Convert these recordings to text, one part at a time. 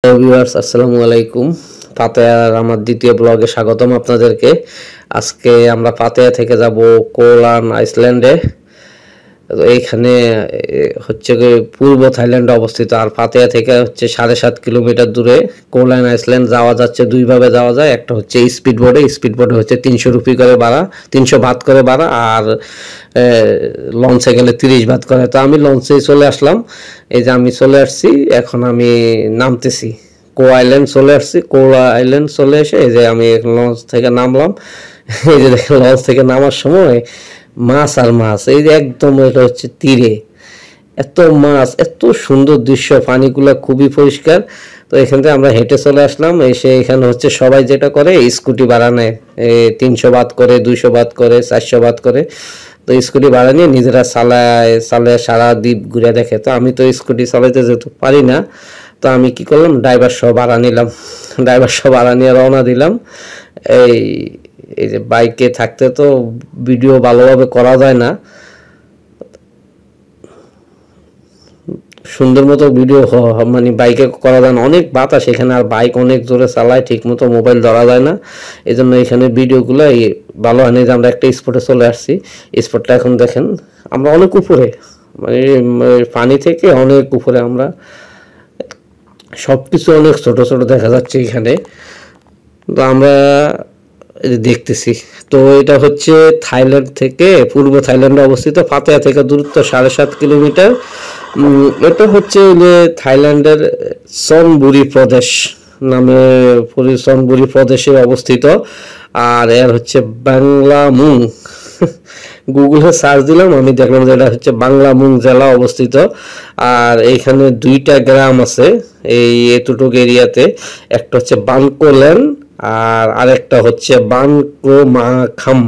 Hello viewers, আসসালামু আলাইকুম। পাতায়ার আমার দ্বিতীয় ব্লগে স্বাগতম আপনাদেরকে। আজকে আমরা পাতায়া থেকে যাব কোলান আইসল্যান্ডে। তো এইখানে হচ্ছে পূর্ব থাইল্যান্ডে অবস্থিত, আর পাতায়া থেকে হচ্ছে 7.5 কিলোমিটার দূরে কোলান আইসল্যান্ড যাওয়া যাচ্ছে। দুইভাবে যাওয়া যায়, একটা হচ্ছে স্পিড বোর্ডে হচ্ছে 300 রুপি করে ভাড়া, 300 বাত করে ভাড়া, আর লঞ্চে গেলে 30 বাত করে। তো আমি লঞ্চেই চলে আসলাম। এই যে আমি চলে আসছি, এখন আমি নামতেছি। কোলা আইল্যান্ড চলে এসে এই যে আমি লঞ্চ থেকে নামলাম। এই যে দেখেন, লঞ্চ থেকে নামার সময় মাছ আর মাছ, এই যে একদম এটা হচ্ছে তীরে, এত মাছ, এত সুন্দর দৃশ্য, পানিগুলো খুবই পরিষ্কার। তো এখান থেকে আমরা হেঁটে চলে আসলাম। এসে এখানে হচ্ছে সবাই যেটা করে, স্কুটি ভাড়া নেয়। 300 বাত করে, 200 বাত করে, 400 বাত করে। তো স্কুটি ভাড়া নিয়ে নিজেরা চালায় সারা দ্বীপ ঘুরে দেখে। তো আমি তো স্কুটি চালাইতে যেতে পারি না, তো আমি কি করলাম, ড্রাইভার সহ ভাড়া নিয়ে রওনা দিলাম। এই এই যে বাইকে থাকতে তো ভিডিও ভালোভাবে করা যায় না, সুন্দর মতো ভিডিও মানে বাইকে করা যায় না, অনেক বাতাস এখানে, আর বাইক অনেক জোরে চালায়, ঠিক মতো মোবাইল ধরা যায় না। এই জন্য এখানে ভিডিওগুলো ভালো হয় না। যে আমরা একটা স্পটে চলে আসছি, স্পটটা এখন দেখেন, আমরা অনেক উপরে, মানে পানি থেকে অনেক উপরে, আমরা সব কিছু অনেক ছোট ছোট দেখা যাচ্ছে এখানে। তো আমরা দেখতেছি। তো এটা হচ্ছে থাইল্যান্ড থেকে, পূর্ব থাইল্যান্ডে অবস্থিত। পাতায়া থেকে দূরত্ব 7.5 কিলোমিটার। এটা হচ্ছে যে থাইল্যান্ডের সনবুরি প্রদেশ নামে, সনবুরি প্রদেশে অবস্থিত। আর এর হচ্ছে বাংলামুং, গুগলে সার্চ দিলাম, আমি দেখলাম যে এটা হচ্ছে বাংলামুং জেলা অবস্থিত। আর এইখানে 2টা গ্রাম আছে এই এতটুকু এরিয়াতে, একটা হচ্ছে বানকোলেন আর আরেকটা হচ্ছে বাংক্রোমাখাম,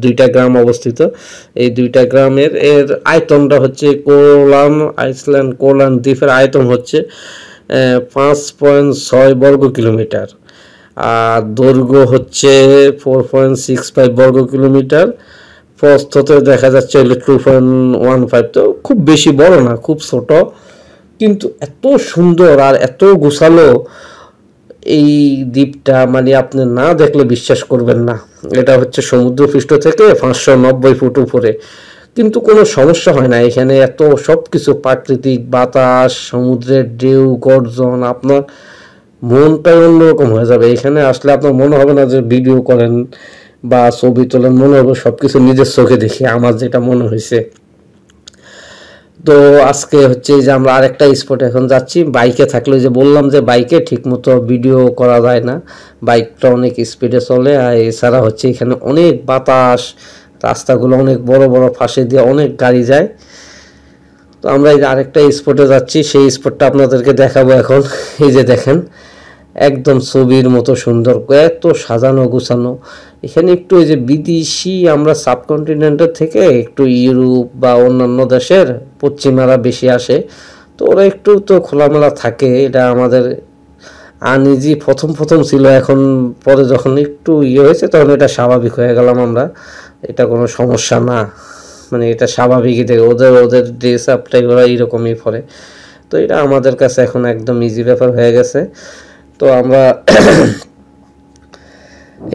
2টা গ্রাম অবস্থিত। এই 2টা গ্রামের আয়তনটা হচ্ছে, কোলান দ্বীপের আয়তন হচ্ছে 5.6 বর্গ কিলোমিটার, আর দৈর্ঘ্য হচ্ছে 4.65 বর্গ কিলোমিটার। প্রস্থতে দেখা যাচ্ছে 2.15। তো খুব বেশি বড় না, খুব ছোট, কিন্তু এত সুন্দর আর এত গোছালো এই দ্বীপটা, মানে আপনি না দেখলে বিশ্বাস করবেন না। এটা হচ্ছে সমুদ্রপৃষ্ঠ থেকে 590 ফুট উপরে, কিন্তু কোনো সমস্যা হয় না এখানে। এত সব কিছু প্রাকৃতিক বাতাস, সমুদ্রের ঢেউ, গর্জন, আপনার মনটাই অন্যরকম হয়ে যাবে। এখানে আসলে আপনার মনে হবে না যে ভিডিও করেন বা ছবি তোলেন, মনে হবে সব কিছু নিজের চোখে দেখি, আমার যেটা মনে হয়েছে। তো আজকে হচ্ছে যে আমরা আরেকটা স্পটে এখন যাচ্ছি। বাইকে থাকলে, যে বললাম যে বাইকে ঠিকমতো ভিডিও করা যায় না, বাইকটা অনেক স্পিডে চলে। আর এছাড়া হচ্ছে এখানে অনেক বাতাস, রাস্তাগুলো অনেক বড় বড়, ফাঁসে দিয়ে অনেক গাড়ি যায়। তো আমরা এই যে আরেকটা স্পটে যাচ্ছি, সেই স্পটটা আপনাদেরকে দেখাবো এখন। এই যে দেখেন, একদম ছবির মতো সুন্দর, এত সাজানো গুছানো। এখানে একটু এই যে বিদেশি, আমরা সাবকন্টিনেন্টের থেকে একটু ইউরোপ বা অন্যান্য দেশের পশ্চিমারা বেশি আসে, তো ওরা একটু তো খোলামেলা থাকে। এটা আমাদের আনইজি প্রথম ছিল, এখন পরে যখন একটু হয়েছে তখন এটা স্বাভাবিক হয়ে গেলাম আমরা। এটা কোনো সমস্যা না, মানে এটা স্বাভাবিকই থেকে, ওদের ড্রেস আপটাই ওরা এইরকমই পরে। তো এটা আমাদের কাছে এখন একদম ইজি ব্যাপার হয়ে গেছে। তো আমরা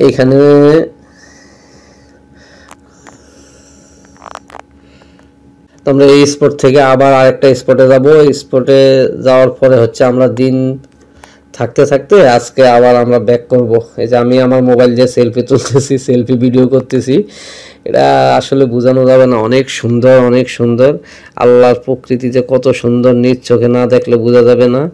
এইখানে আমরা এই স্পট থেকে আবার আরেকটা স্পটে যাব। স্পটে যাওয়ার পরে হচ্ছে আমরা দিন থাকতে থাকতে আজকে আবার আমরা ব্যাক করব। এই যে আমি আমার মোবাইল দিয়ে সেলফি তুলতেছি, সেলফি ভিডিও করতেছি। এটা আসলে বোঝানো যাবে না, অনেক সুন্দর, অনেক সুন্দর। আল্লাহর প্রকৃতি যে কত সুন্দর, নিজ চোখে না দেখলে বোঝা যাবে না।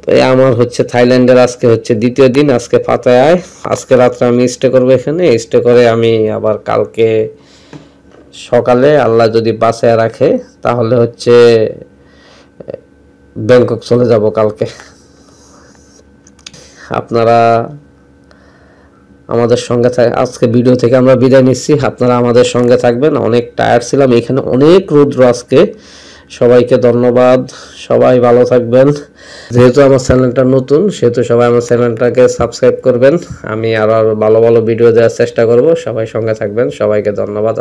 তো আমার হচ্ছে থাইল্যান্ডের আজকে হচ্ছে দ্বিতীয় দিন। আজকে পাতায়ায়, আজকে রাত্রে আমি স্টে করবো এখানে। স্টে করে আমি আবার কালকে সকালে, আল্লাহ যদি বাঁচায় রাখে, তাহলে হচ্ছে ব্যাংকক চলে যাব কালকে। আপনারা আমাদের সঙ্গে আজকে ভিডিও থেকে আমরা বিদায় নিচ্ছি। আপনারা আমাদের সঙ্গে থাকবেন। অনেক টায়ার্ড ছিলাম, এখানে অনেক রৌদ্র আজকে। সবাইকে ধন্যবাদ, সবাই ভালো থাকবেন। যেহেতু আমার চ্যানেলটা নতুন, সেহেতু সবাই আমার চ্যানেলটাকে সাবস্ক্রাইব করবেন। আমি আরও ভালো ভালো ভিডিও দেওয়ার চেষ্টা করব। সবাই সঙ্গে থাকবেন, সবাইকে ধন্যবাদ।